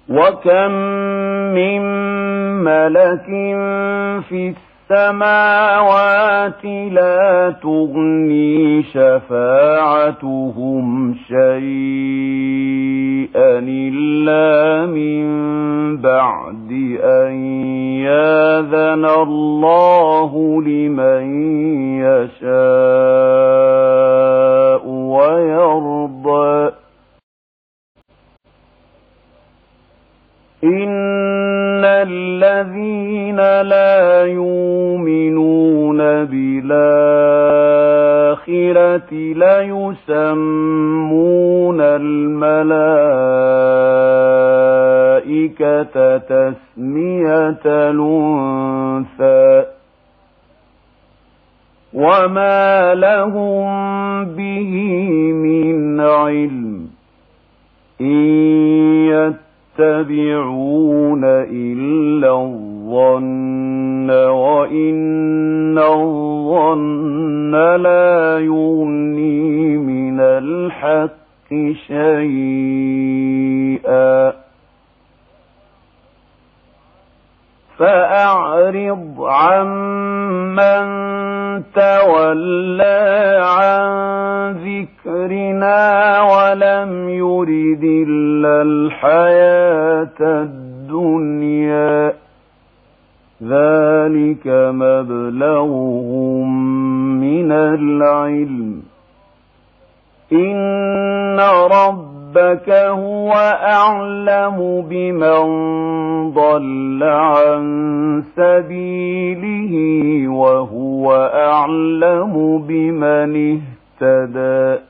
وكم من ملك في السماوات لا تغني شفاعتهم شيئا إلا من بعد أن يأذن الله لمن يشاء ويرضى إن الذين لا يؤمنون بالآخرة ليسمون الملائكة تسمية الأنثى وما لهم به من علم إن يتبعون إلا الظن وإن الظن لا يغني من الحق شيئا فأعرض عمن تولى عن ذكرنا ولم يرد إلا الحياة الدنيا ذلك مبلغهم من العلم إن ربك هو أعلم بمن ضل عن سبيله وهو أعلم بمن اهتدى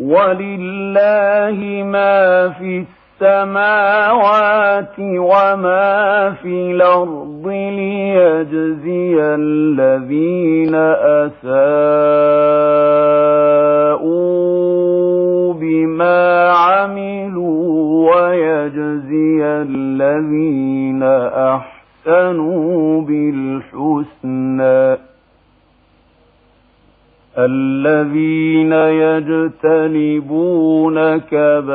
ولله ما في السماوات وما في الأرض ليجزي الذين أساءوا بما عملوا ويجزي الذين أحسنوا بالحسنى الذين يجتنبون كبائر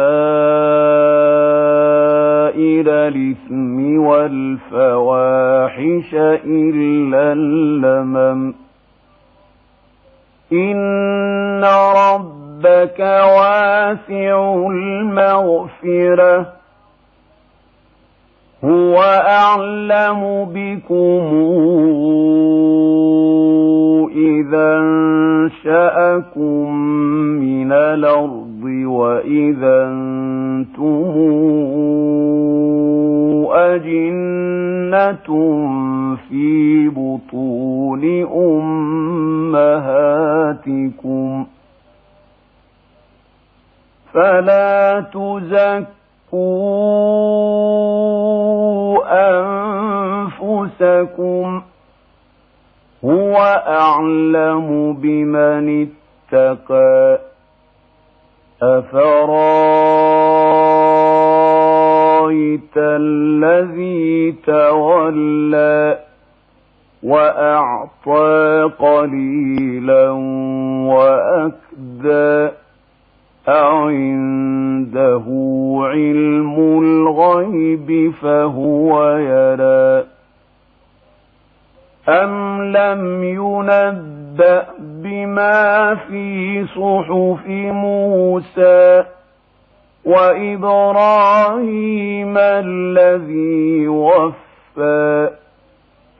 الإثم والفواحش إلا اللمم إن ربك واسع المغفرة هو أعلم بكم إذا أنشأكم من الأرض وإذا أنتم أجنة في بطون أمهاتكم فلا تزكوا أنفسكم هو أعلم بمن اتقى أفرأيت الذي تولى وأعطى قليلا وأكدى أعنده علم الغيب فهو يرى أم لم ينبأ بما في صحف موسى وإبراهيم الذي وفى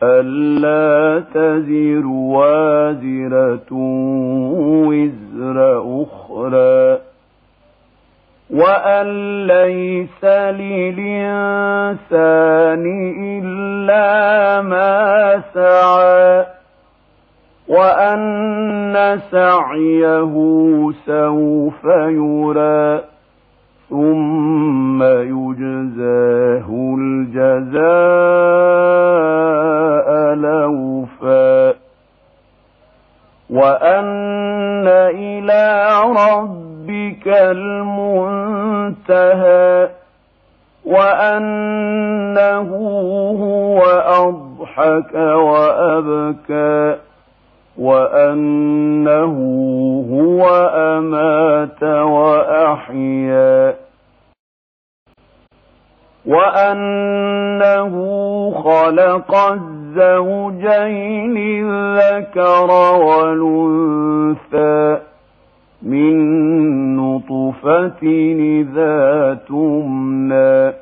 ألا تزر وازرة وزر أخرى وأن ليس للإنسان إلا ما سعى وأن سعيه سوف يرى ثم يجزاه الجزاء الأوفى وأن إلى ربك المنتهى وأنه هو أضحك وأبكى وأنه هو أمات وأحيا وأنه خلق الزوجين الذكر والأنثى من نطفة إذا تمنى